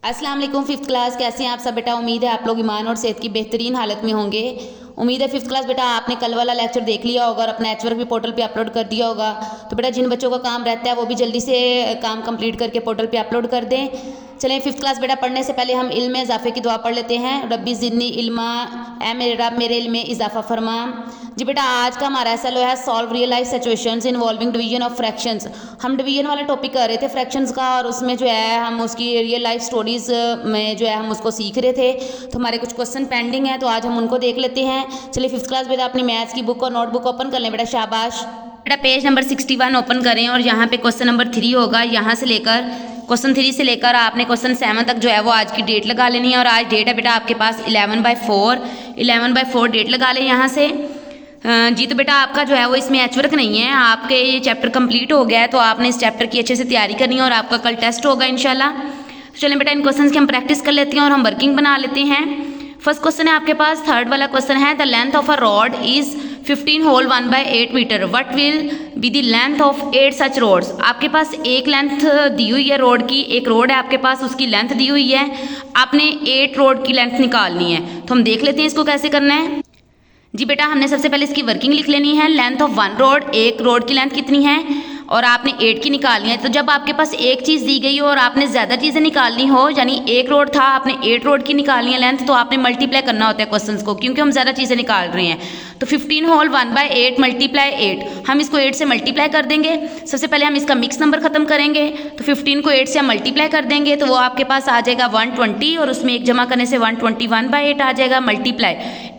अस्सलाम वालेकुम fifth class, कैसे हैं आप सब बेटा। उम्मीद है आप लोग ईमान और सेहत की बेहतरीन हालत में होंगे। उम्मीद है फिफ्थ क्लास बेटा आपने कल वाला लेक्चर देख लिया होगा और अपना एचवर्क भी पोर्टल पे अपलोड कर दिया होगा। तो बेटा जिन बच्चों का काम रहता है वो भी जल्दी से काम कंप्लीट करके पोर्टल पे अपलोड कर दें। चलें फिफ्थ क्लास बेटा पढ़ने से पहले हम इल्म में इजाफे की दुआ पढ़ लेते हैं। रब्बी ज़िदनी इल्मा, ए मेरे रब मेरे इल्म में इजाफा फरमा। जी बेटा आज का हमारा ऐसा लो है solve real life situations involving division of fractions. हम डिवीजन वाला टॉपिक कर रहे थे फ्रैक्शंस का और उसमें जो है हम उसकी रियल लाइफ स्टोरीज में जो है हम उसको सीख रहे थे। तो हमारे कुछ क्वेश्चन पेंडिंग है तो आज हम उनको देख लेते हैं। चलिए फिफ्थ क्लास बेटा अपनी मैथ्स की बुक और नोटबुक ओपन कर लें बेटा, शाबाश। बेटा पेज नंबर 61 ओपन करें और यहाँ पे क्वेश्चन नंबर 3 होगा। यहाँ से लेकर क्वेश्चन 3 से लेकर आपने क्वेश्चन 7 तक जो है वो आज की डेट लगा लेनी है। और आज डेट है बेटा आपके पास 11/4 डेट लगा लें यहाँ से। जी तो बेटा आपका जो है वो इसमें एचवर्क नहीं है, आपके ये चैप्टर कंप्लीट हो गया है तो आपने इस चैप्टर की अच्छे से तैयारी करनी है और आपका कल टेस्ट होगा इंशाल्लाह। तो चलें बेटा इन क्वेश्चंस की हम प्रैक्टिस कर लेते हैं और हम वर्किंग बना लेते हैं। फर्स्ट क्वेश्चन है आपके पास, थर्ड वाला क्वेश्चन है, the length of a rod is 15 whole 1/8 metre, what will be the length of 8 such rods. आपके पास एक लेंथ दी हुई है रोड की, एक रोड है आपके पास, उसकी लेंथ दी हुई है, आपने 8 रोड की लेंथ निकालनी है। तो हम देख लेते हैं इसको कैसे करना है। जी बेटा हमने सबसे पहले इसकी वर्किंग लिख लेनी है। लेंथ ऑफ 1 रोड, एक रोड की लेंथ कितनी है और आपने 8 की निकालनी है। तो जब आपके पास एक चीज़ दी गई हो और आपने ज़्यादा चीज़ें निकालनी हो, यानी एक रोड था आपने 8 रोड की निकालनी है लेंथ, तो आपने मल्टीप्लाई करना होता है क्वेश्चंस को, क्योंकि हम ज़्यादा चीज़ें निकाल रहे हैं। तो 15 होल 1/8 मल्टीप्लाई 8, हम इसको 8 से मल्टीप्लाई कर देंगे। सबसे पहले हम इसका मिक्स नंबर खत्म करेंगे। तो 15 को 8 से हम मल्टीप्लाई कर देंगे तो वो आपके पास आ जाएगा 120 और उसमें 1 जमा करने से 121/8 आ जाएगा। मल्टीप्लाई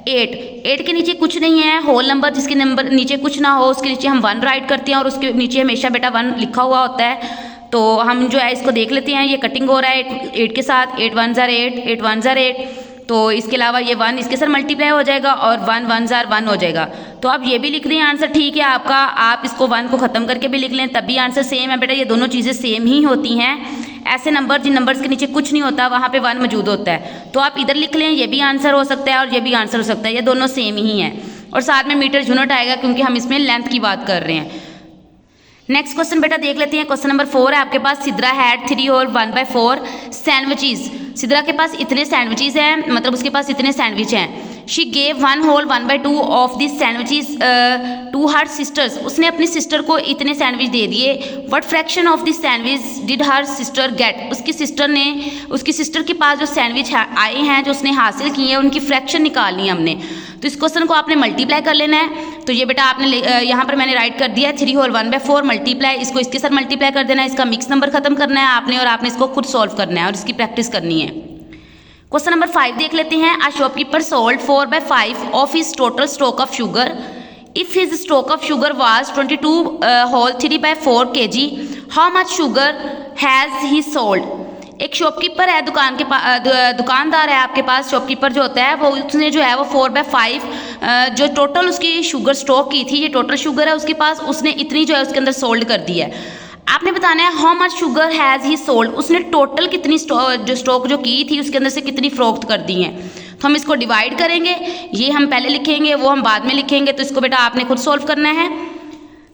8 के नीचे कुछ नहीं है, होल नंबर जिसके नंबर नीचे कुछ ना हो उसके नीचे हम 1 राइट करते हैं और उसके नीचे हमेशा बेटा 1 लिखा हुआ होता है। तो हम जो है इसको देख लेते हैं, ये कटिंग हो रहा है 8 के साथ, 8 1 ज़ार 8, 8 1 ज़ार 8। तो इसके अलावा ये 1 इसके साथ मल्टीप्लाई हो जाएगा और 1 1 ज़ार 1 हो जाएगा। तो आप ये भी लिख दें आंसर ठीक है आपका, आप इसको 1 को ख़त्म करके भी लिख लें तब भी आंसर सेम है बेटा। ये दोनों चीज़ें सेम ही होती हैं। ऐसे नंबर जिन नंबर्स के नीचे कुछ नहीं होता वहाँ पे 1 मौजूद होता है, तो आप इधर लिख लें, ये भी आंसर हो सकता है और ये भी आंसर हो सकता है, ये दोनों सेम ही हैं। और साथ में मीटर यूनिट आएगा क्योंकि हम इसमें लेंथ की बात कर रहे हैं। नेक्स्ट क्वेश्चन बेटा देख लेते हैं। क्वेश्चन नंबर 4 है आपके पास, Sidra had 3 whole 1/4 sandwiches. Sidra के पास इतने सैंडविचेस हैं, मतलब उसके पास इतने सैंडविच हैं। She gave 1 whole 1/2 of this sandwiches to her sisters. उसने अपनी सिस्टर को इतने सैंडविच दे दिए। What fraction of this sandwich did her sister get. उसकी सिस्टर के पास जो सैंडविच आए हैं जो उसने हासिल किए हैं उनकी फ्रैक्शन निकालनी है हमने। तो इस क्वेश्चन को आपने मल्टीप्लाई कर लेना है। तो ये बेटा आपने यहाँ पर मैंने राइट कर दिया है 3 होल 1/4 मल्टीप्लाई, इसको इसके साथ मल्टीप्लाई कर देना है, इसका मिक्स नंबर खत्म करना है आपने और आपने इसको खुद सॉल्व करना है और इसकी प्रैक्टिस करनी है। क्वेश्चन नंबर 5 देख लेते हैं। A shopkeeper sold 4/5 of his total stock of sugar. If his stock of sugar was 22 whole 3/4 kg, how much sugar has he sold. एक शॉपकीपर है, दुकानदार है आपके पास, शॉपकीपर जो होता है वो उसने जो है वो 4/5 जो टोटल उसकी शुगर स्टॉक की थी, ये टोटल शुगर है उसके पास, उसने इतनी जो है उसके अंदर सोल्ड कर दी है। आपने बताना है how much sugar has he sold, उसने टोटल कितनी जो स्टॉक जो की थी उसके अंदर से कितनी फ़रोख्त कर दी हैं। तो हम इसको डिवाइड करेंगे, ये हम पहले लिखेंगे वो हम बाद में लिखेंगे। तो इसको बेटा आपने खुद सोल्व करना है।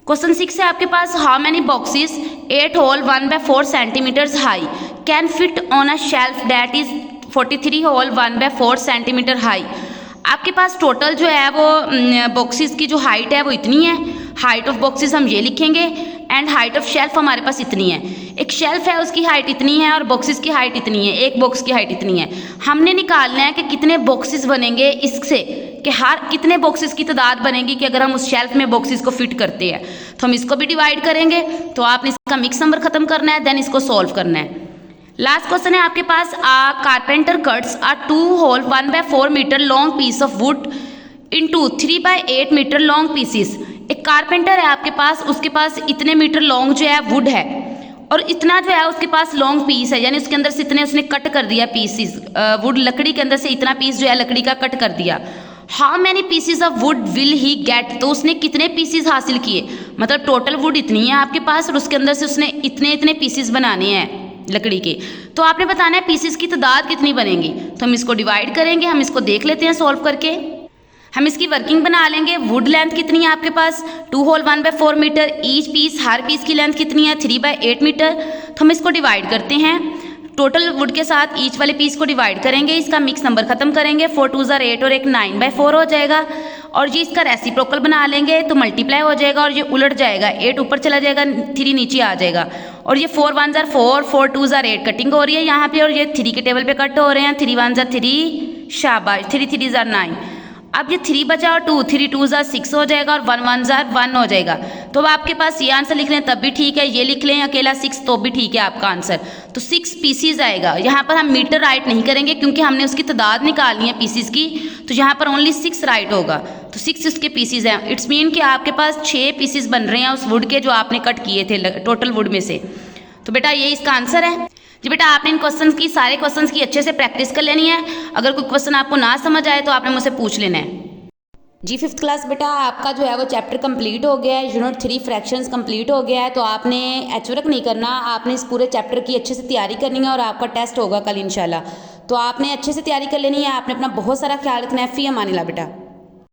क्वेश्चन 6 है आपके पास, how many boxes 8 whole 1/4 centimetres high can fit on a shelf that is 43 whole 1/4 centimetre high. आपके पास टोटल जो है वो बॉक्सेस की जो हाइट है वो इतनी है। हाइट ऑफ बॉक्सेस हम ये लिखेंगे एंड हाइट ऑफ शेल्फ हमारे पास इतनी है। एक शेल्फ है उसकी हाइट इतनी है और बॉक्सेस की हाइट इतनी है, एक बॉक्स की हाइट इतनी है। हमने निकालना है कि कितने बॉक्सेस बनेंगे इससे, कि हर कितने बॉक्सेस की तादाद बनेगी कि अगर हम उस शेल्फ में बॉक्सेस को फिट करते हैं। तो हम इसको भी डिवाइड करेंगे, तो आपने इसका मिक्स नंबर खत्म करना है, देन इसको सॉल्व करना है। लास्ट क्वेश्चन है आपके पास, carpenter cuts a 2 whole 1/4 metre long piece of wood into 3/8 metre long pieces. एक कारपेंटर है आपके पास, उसके पास इतने मीटर लॉन्ग जो है वुड है और इतना जो है उसके पास लॉन्ग पीस है, यानी उसके अंदर से इतने उसने कट कर दिया पीसेस, वुड लकड़ी के अंदर से इतना पीस जो है लकड़ी का कट कर दिया। How many pieces of wood will he get, तो उसने कितने पीसेस हासिल किए, मतलब टोटल वुड इतनी है आपके पास और उसके अंदर से उसने इतने पीसेस बनाने हैं लकड़ी के। तो आपने बताना है पीसेस की तादाद कितनी बनेगी। तो हम इसको डिवाइड करेंगे, हम इसको देख लेते हैं सॉल्व करके। हम इसकी वर्किंग बना लेंगे। वुड लेंथ कितनी है आपके पास 2 होल 1/4 मीटर, ईच पीस हर पीस की लेंथ कितनी है 3/8 मीटर। तो हम इसको डिवाइड करते हैं। टोटल वुड के साथ ईच वाले पीस को डिवाइड करेंगे, इसका मिक्स नंबर खत्म करेंगे, 4 2 ज़ार 8 और एक 9/4 हो जाएगा। और ये इसका रेसिप्रोकल बना लेंगे तो मल्टीप्लाई हो जाएगा और ये उलट जाएगा, 8 ऊपर चला जाएगा, 3 नीचे आ जाएगा। और ये 4 1 ज़ार 4, 4 2 ज़ार 8 कटिंग हो रही है यहाँ पे, और ये 3 के टेबल पे कट हो रहे हैं, 3 1 ज़ार 3, शाबाश, 3 3 ज़ार 9। अब ये 3 बचा और 2, 3 2 ज़ार 6 हो जाएगा और 1 1 ज़ार 1 हो जाएगा। तो अब आपके पास ये आंसर लिख लें तब भी ठीक है, ये लिख लें अकेला 6 तो भी ठीक है आपका आंसर। तो 6 पीसीज आएगा। यहाँ पर हम मीटर राइट नहीं करेंगे क्योंकि हमने उसकी तादाद निकालनी है पीसीज की, तो यहाँ पर ओनली 6 राइट होगा। तो 6 उसके पीसीज हैं। इट्स मीन कि आपके पास 6 पीसीज बन रहे हैं उस वुड के जो आपने कट किए थे टोटल वुड में से। तो बेटा ये इसका आंसर है। जी बेटा आपने इन क्वेश्चंस की, सारे क्वेश्चंस की अच्छे से प्रैक्टिस कर लेनी है। अगर कोई क्वेश्चन आपको ना समझ आए तो आपने मुझसे पूछ लेना है। जी 5th क्लास बेटा आपका जो है वो चैप्टर कंप्लीट हो गया है, यूनिट 3 फ्रैक्शंस कंप्लीट हो गया है। तो आपने एचवर्क नहीं करना, आपने इस पूरे चैप्टर की अच्छे से तैयारी करनी है और आपका टेस्ट होगा कल इंशाल्लाह। तो आपने अच्छे से तैयारी कर लेनी है, आपने अपना बहुत सारा ख्याल रखना है। फ़ी अमानिल्लाह बेटा।